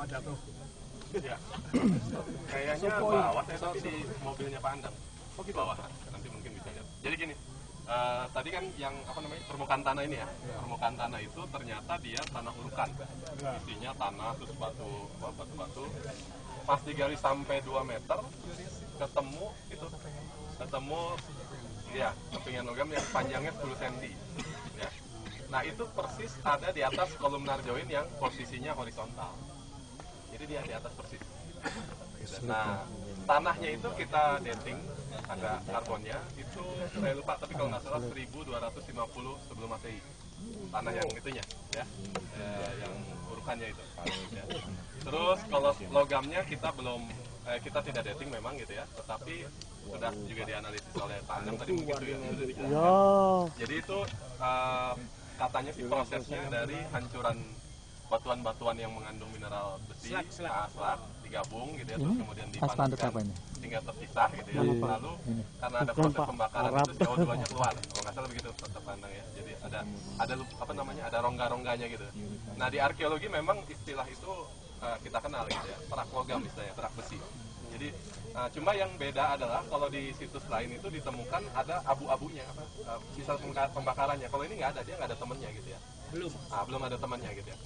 jatuh. Ya. Kayaknya bawah saya tapi di mobilnya Pak Andang. Oh gitu. Bawah. Nanti mungkin bisa lihat. Jadi gini, tadi kan yang apa namanya permukaan tanah ini ya. Permukaan tanah itu ternyata dia tanah urukan. Isinya tanah terus batu-batu. Pas digali sampai 2 meter ketemu ya kepingan logam yang panjangnya 10 cm. Ya. Nah itu persis ada di atas kolumnar join yang posisinya horizontal. Jadi dia di atas persis. Nah tanahnya itu kita dating, ada karbonnya itu saya lupa tapi kalau nggak salah 1250 sebelum Masehi. Tanah yang itunya ya, yang urukannya itu. Ya. Terus kalau logamnya kita belum kita tidak dating memang gitu ya, tetapi sudah juga dianalisis oleh Pak Andang tadi mungkin itu ya sudah dijelaskan. Jadi itu katanya sih prosesnya dari hancuran batuan-batuan yang mengandung mineral besi, slag digabung gitu ya, terus kemudian dipanaskan sehingga terpisah gitu ya. Lalu karena ada proses pembakaran itu CO2-nya keluar, kalau nggak salah begitu Pak Andang ya. Jadi ada apa namanya, ada rongga-rongganya gitu. Nah di arkeologi memang istilah itu kita kenal gitu ya, perak logam istilahnya, perak besi. Jadi cuma yang beda adalah kalau di situs lain itu ditemukan ada abu-abunya, sisa pembakarannya. Kalau ini nggak ada, dia nggak ada temennya gitu ya. Belum ada temannya gitu ya.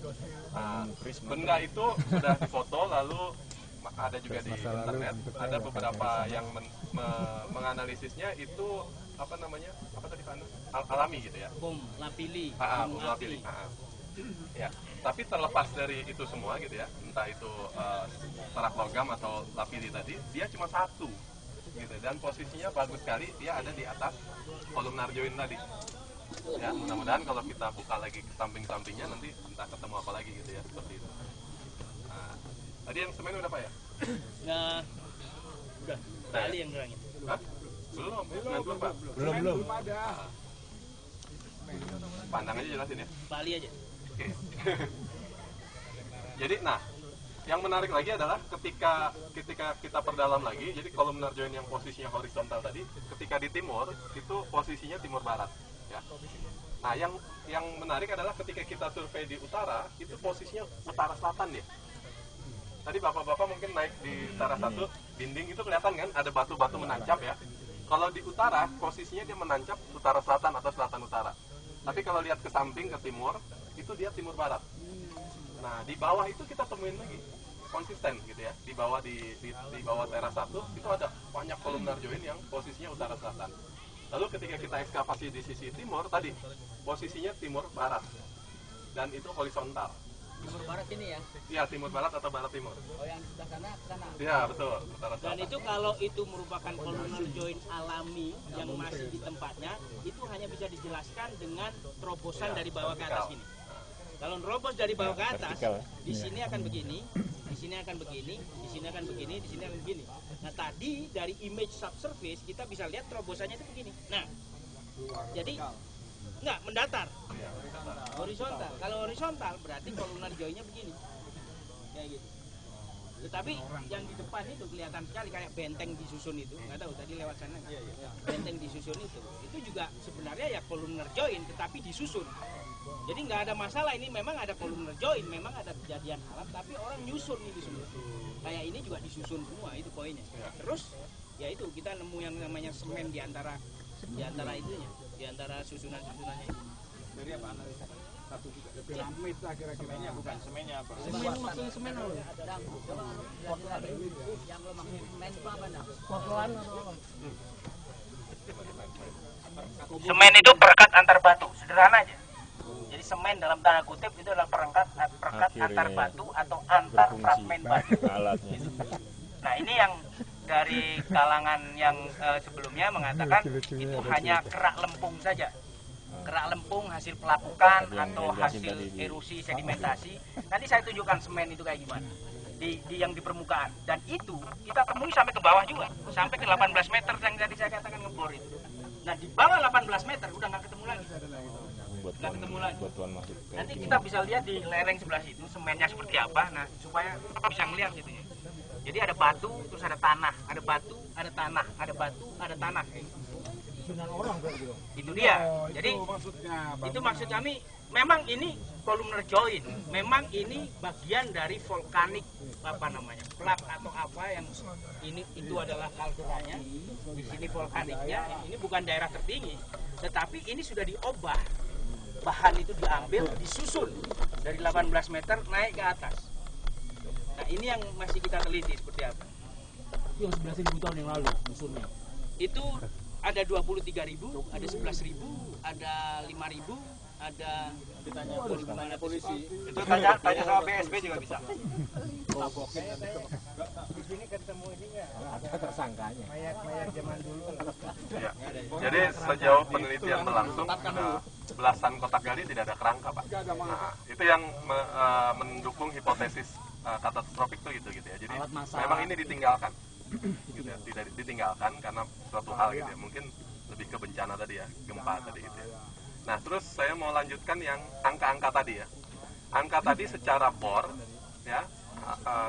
Benda itu sudah difoto, lalu ada juga di internet, ada beberapa yang menganalisisnya itu apa namanya, apa tadi Pak Anu? Alami gitu ya. Bom lapili. Ya, tapi terlepas dari itu semua gitu ya, entah itu perak logam atau lapili tadi, dia cuma satu gitu, dan posisinya bagus sekali, dia ada di atas kolumnar join tadi. Ya, mudah-mudahan kalau kita buka lagi ke samping-sampingnya nanti entah ketemu apa lagi gitu ya, seperti itu. Nah, tadi yang semen udah Pak ya? Nah, udah. Kali yang nerangin. Hah? Belum Pak. Belum ada. Pandang aja jelasin ya. Bali aja. Oke. Jadi, nah, yang menarik lagi adalah ketika kita perdalam lagi, jadi kolumnar join yang posisinya horizontal tadi, ketika di timur itu posisinya timur barat. Ya. Nah, yang menarik adalah ketika kita survei di utara, itu posisinya utara selatan ya. Tadi bapak-bapak mungkin naik di utara satu, dinding itu kelihatan kan ada batu-batu menancap ya. Kalau di utara, posisinya dia menancap utara selatan atau selatan utara. Tapi kalau lihat ke samping, ke timur, itu dia timur barat. Nah, di bawah itu kita temuin lagi, konsisten gitu ya. Di bawah teras satu, itu ada banyak kolumnar join yang posisinya utara selatan. Lalu ketika kita ekskavasi di sisi timur tadi, posisinya timur barat, dan itu horizontal. Timur barat ini ya? Iya, timur barat atau barat timur. Oh, yang sebelah sana ke sana? Iya, betul. Utara selatan. Dan itu kalau itu merupakan kolumnar join alami yang masih di tempatnya, itu hanya bisa dijelaskan dengan terobosan dari bawah ke atas ini. Kalau nerobos dari bawah ke atas, di sini akan begini, di sini akan begini, di sini akan begini, di sini akan begini. Nah, tadi dari image subsurface kita bisa lihat terobosannya itu begini. Nah, jadi enggak mendatar. Horizontal. Kalau horizontal berarti kolumnar joinnya begini. Kayak gitu. Tetapi yang di depan itu kelihatan sekali kayak benteng disusun itu. Nggak tahu tadi lewat sana kan? Benteng disusun itu juga sebenarnya ya kolumnar join tetapi disusun. Jadi nggak ada masalah, ini memang ada kolumnar join, memang ada kejadian alam, tapi orang nyusun ini semua. Kayak ini juga disusun semua, itu poinnya. Terus ya itu kita nemu yang namanya semen di antara itunya, di antara susunan-susunannya itu. Dari apa analisa? Satu juga piramid lah kira-kira, bukan semennya apa? Semen maksudnya semen loh. Yang lo maksud semen itu apa dah? Semen itu perekat antar batu, sederhana aja. Jadi semen dalam tanda kutip itu adalah perekat antar batu atau antar fragmen batu. Nah, ini yang dari kalangan yang sebelumnya mengatakan itu hanya kerak lempung saja. Kerak lempung hasil pelapukan atau hasil erosi sedimentasi. Nanti saya tunjukkan semen itu kayak gimana di yang di permukaan. Dan itu kita temui sampai ke bawah juga, sampai ke 18 meter yang tadi saya katakan ngebor itu. Nah, di bawah 18 meter udah nggak ketemu lagi. Nggak ketemu lagi. Nanti kita bisa lihat di lereng sebelah situ semennya seperti apa. Nah, supaya bisa ngelihat gitu ya. Jadi ada batu, terus ada tanah, ada batu, ada tanah, ada batu, ada tanah. Susunan orang berarti. Itu dia. Oh, jadi maksudnya, itu maksud kami memang ini kolumnar join, memang ini bagian dari volkanik apa namanya, plak atau apa yang ini itu adalah kalderanya, di sini volkaniknya, ini bukan daerah tertinggi, tetapi ini sudah diubah, bahan itu diambil, disusun dari 18 meter naik ke atas. Nah ini yang masih kita teliti seperti apa. Yang 11.000 tahun yang lalu musuhnya. Itu ada 23.000, ada 11.000, ada 5.000, ada Tanya polisi. Itu tanya sama BSP juga bisa. Di sini ketemu ini nggak? Ada tersangkanya. Mayat zaman dulu. Ya. Jadi sejauh penelitian berlangsung ada belasan kotak gali tidak ada kerangka, Pak. Nah, itu yang mendukung hipotesis katastrofik itu gitu ya. Jadi memang ini ditinggalkan, gitu ya. Tidak ditinggalkan karena suatu hal gitu ya. Mungkin lebih ke bencana tadi ya, gempa tadi gitu ya. Nah, terus saya mau lanjutkan yang angka-angka tadi ya. Angka tadi secara bor, ya,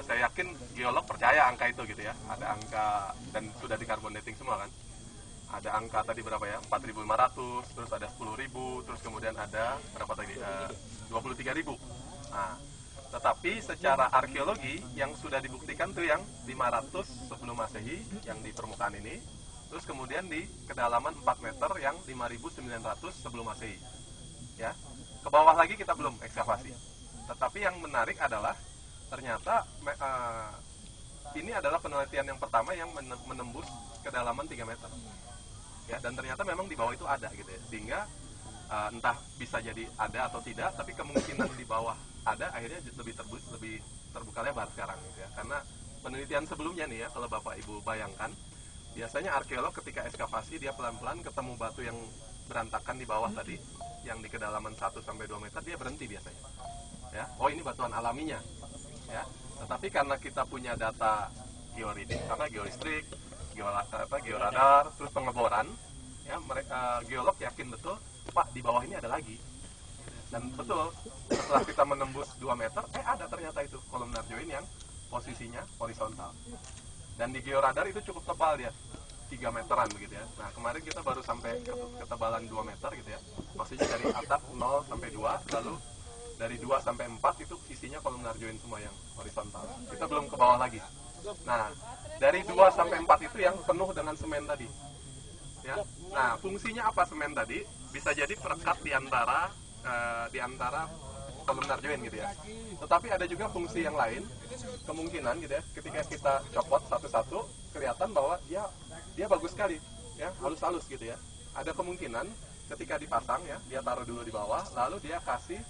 saya yakin geolog percaya angka itu gitu ya. Ada angka dan sudah di carbon dating semua kan. Ada angka tadi berapa ya? 4.500, terus ada 10.000, terus kemudian ada berapa tadi? 23.000. Nah, tetapi secara arkeologi yang sudah dibuktikan tuh yang 500 sebelum Masehi yang di permukaan ini. Terus kemudian di kedalaman 4 meter yang 5.900 sebelum Masehi. Ya. Ke bawah lagi kita belum ekskavasi. Tetapi yang menarik adalah ternyata ini adalah penelitian yang pertama yang menembus kedalaman 3 meter. Ya, dan ternyata memang di bawah itu ada gitu ya. Sehingga entah bisa jadi ada atau tidak, tapi kemungkinan di bawah ada akhirnya lebih terbuka lebar sekarang gitu ya. Karena penelitian sebelumnya nih ya, kalau Bapak Ibu bayangkan, biasanya arkeolog ketika ekskavasi dia pelan-pelan ketemu batu yang berantakan di bawah tadi, yang di kedalaman 1-2 meter dia berhenti biasanya. Ya, oh ini batuan alaminya. Ya, tetapi karena kita punya data geolistrik, georadar, terus pengeboran, ya mereka geolog yakin betul, Pak di bawah ini ada lagi. Dan betul setelah kita menembus 2 meter, ada ternyata itu kolumnar join yang posisinya horizontal. Dan di georadar itu cukup tebal dia, 3 meteran begitu ya. Nah kemarin kita baru sampai ketebalan 2 meter gitu ya. Maksudnya dari atap 0 sampai 2, lalu dari 2 sampai 4 itu isinya kolumnar join semua yang horizontal. Kita belum ke bawah lagi. Nah dari 2 sampai 4 itu yang penuh dengan semen tadi. Ya. Nah fungsinya apa semen tadi? Bisa jadi perekat di antara kolumnar join gitu ya. Tetapi ada juga fungsi yang lain, kemungkinan gitu ya, ketika kita copot satu-satu kelihatan bahwa dia bagus sekali ya, halus-halus gitu ya. Ada kemungkinan ketika dipasang ya, dia taruh dulu di bawah, lalu dia kasih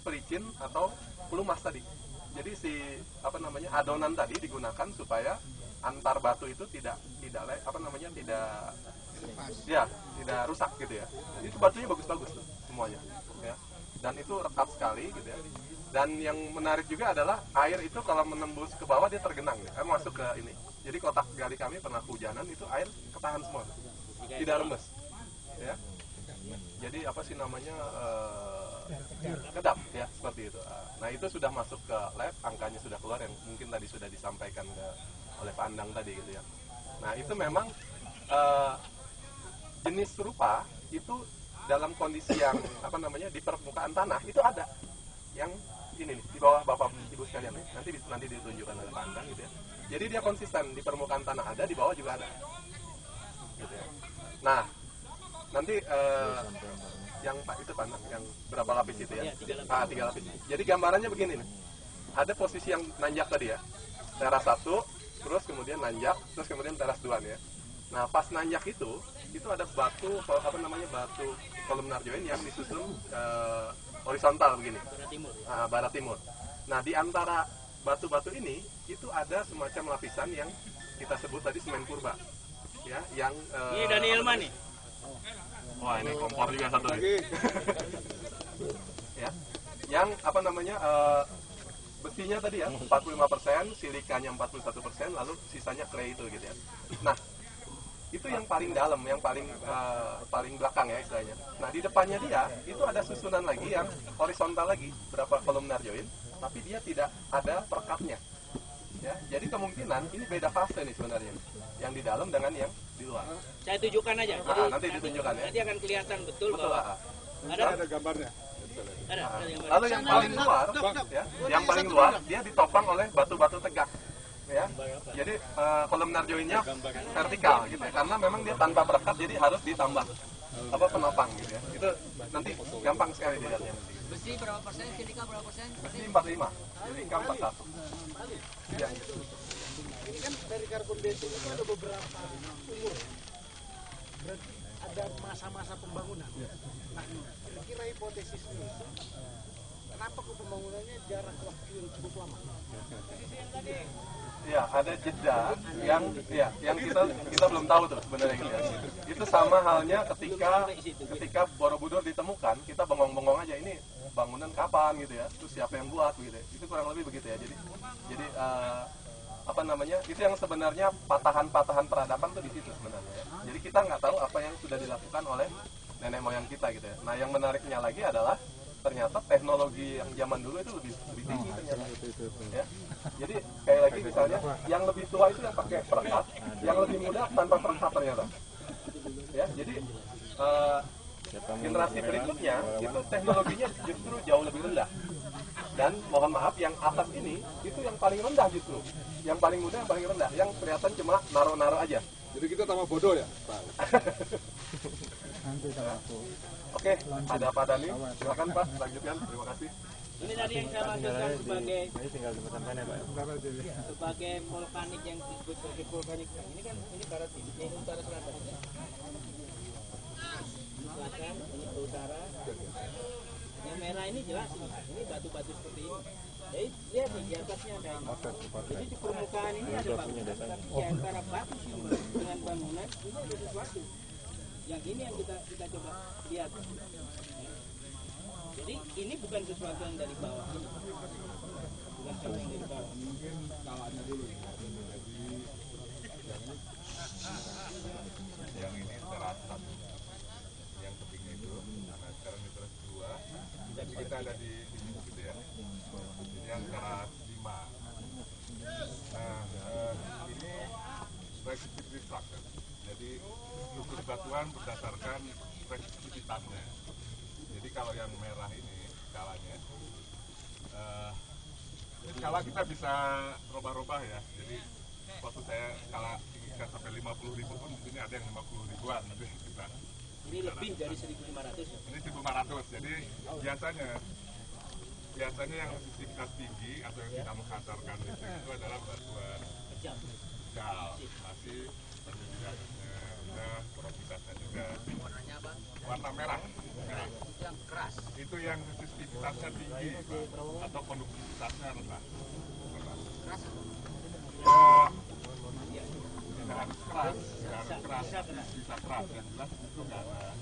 pelicin atau pelumas tadi. Jadi si adonan tadi digunakan supaya antar batu itu tidak rusak gitu ya. Itu batunya bagus-bagus tuh semuanya ya. Dan itu rekat sekali gitu ya. Dan yang menarik juga adalah air itu kalau menembus ke bawah dia tergenang ya. Masuk ke ini. Jadi kotak gali kami pernah hujanan itu air ketahan semua. Tidak rembes. Ya. Jadi kedap ya seperti itu. Nah, itu sudah masuk ke lab, angkanya sudah keluar yang mungkin tadi sudah disampaikan oleh Pak Andang tadi gitu ya. Nah, itu memang jenis serupa itu dalam kondisi yang di permukaan tanah itu ada yang ini nih di bawah Bapak Ibu sekalian nih. Nanti ditunjukkan oleh Pak Andang gitu ya. Jadi dia konsisten di permukaan tanah ada, di bawah juga ada. Gitu ya. Nah, nanti yang Pak itu Pak Andang yang berapa lapis itu ya? 3 lapis. Jadi gambarannya begini nih. Ada posisi yang nanjak tadi ya. Teras 1, terus kemudian nanjak, terus kemudian teras 2 nih ya. Nah, pas nanjak itu ada batu batu kolumnar join yang disusun horizontal begini. Barat timur. Nah, di antara batu-batu ini itu ada semacam lapisan yang kita sebut tadi semen purba. Ya, yang ini Daniel nih. Wah, ini kompor juga satu lagi. Ya. Yang besinya tadi ya 45%, silikanya 41%, lalu sisanya clay itu gitu ya. Nah, itu yang paling dalam, yang paling belakang ya istilahnya. Nah, di depannya dia itu ada susunan lagi yang horizontal lagi, berapa kolumnar join, tapi dia tidak ada perekatnya. Ya, jadi kemungkinan ini beda fase nih sebenarnya, yang di dalam dengan yang di luar. Saya tunjukkan aja. Nanti ditunjukkan ya. Nanti akan kelihatan betul bahwa ada gambarnya. Lalu yang paling luar, ya, yang paling luar dia ditopang oleh batu-batu tegak, ya. Jadi kolumnar joinnya vertikal gitu ya, karena memang dia tanpa perekat, jadi harus ditambah penopang gitu ya. Itu nanti gampang sekali dilihatnya nanti. Besi berapa persen, silika berapa persen? Besi 45, silika 41. Ya. Ini kan dari karbon dating itu ada beberapa umur. Berarti ada masa-masa pembangunan. Nah, kira-kira hipotesisnya kenapa pembangunannya jarak waktu yang cukup lama? Ya, ada jeda yang kita belum tahu tuh sebenarnya gitu ya. Itu sama halnya ketika Borobudur ditemukan, kita bengong-bengong aja ini bangunan kapan gitu ya. Terus siapa yang buat gitu ya. Itu kurang lebih begitu ya. Jadi itu yang sebenarnya patahan-patahan peradaban tuh di situ sebenarnya ya. Jadi kita nggak tahu apa yang sudah dilakukan oleh nenek moyang kita gitu ya. Nah, yang menariknya lagi adalah ternyata teknologi yang zaman dulu itu lebih tinggi ternyata. Ya. Jadi kayak lagi misalnya yang lebih tua itu yang pakai perekat, yang lebih muda tanpa perekat ternyata. Ya, jadi generasi berikutnya itu teknologinya justru jauh lebih rendah. Dan mohon maaf, yang atas ini itu yang paling rendah justru. Yang paling muda yang paling rendah. Yang kelihatan cuma naro-naro aja. Jadi kita tambah bodoh ya, Pak? Oke, ada Pak Dhani. Silakan Pak, lanjutkan. Terima kasih. Ini tadi yang saya maksudkan sebagai vulkanik yang disebut sebagai vulkanik. Ini kan barat ini utara selatan. Ini selatan, ini ke utara. Yang merah ini jelas ini batu-batu seperti ini. Jadi lihat nih di atasnya ada ini. Jadi di permukaan ini ada batu. Di antara batu sini dengan bangunan ini ada sesuatu. Yang ini yang kita coba lihat. Jadi ini bukan sesuatu yang dari bawah ini. Bukan sesuatu yang dari bawah. Mungkin skalanya dulu ya. Yang ini teras satu, yang kepingnya itu, karena sekarang ini teras 2, jadi kita ada di sini gitu ya. Ini yang teras 5. Nah, ini resistivity structure. Jadi struktur batuan berdasarkan resistitivitasnya. Jadi kalau yang merah ini skalanya, skala kita bisa robah-robah ya. Jadi waktu saya skala tinggikan sampai 50.000 pun di sini ada yang 50 ribuan nanti kita. Ini lebih dari 1.500 ya? Ini 1.500. Jadi biasanya yang resistitivitas tinggi atau yang tidak menghantarkan listrik itu adalah batuan kecil, masih resistitivitasnya rendah, porositasnya juga. Warna merah. Yang keras. Itu yang resistitivitasnya tinggi, Pak, atau konduktivitasnya rendah. Keras. Ya, tidak harus keras, bisa keras. Yang jelas itu nggak ada.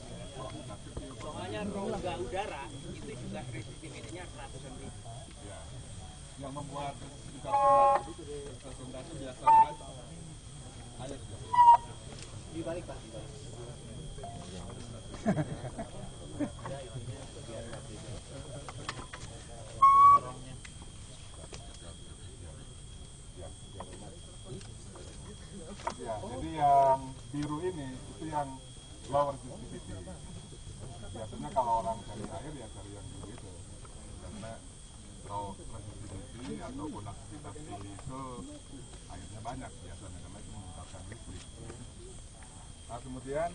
Soalnya rongga udara itu juga resistivitinya ratusan ribu. Ya. Yang membuat resistitivitas biasanya air. Dibalik Pak. Ya, jadi yang biru ini itu yang low resistivity. Biasanya kalau orang cari air ya cari yang biru itu, karena low resistivity atau konduktivitas tinggi itu airnya banyak biasanya, karena itu menghantarkan listrik. Nah, kemudian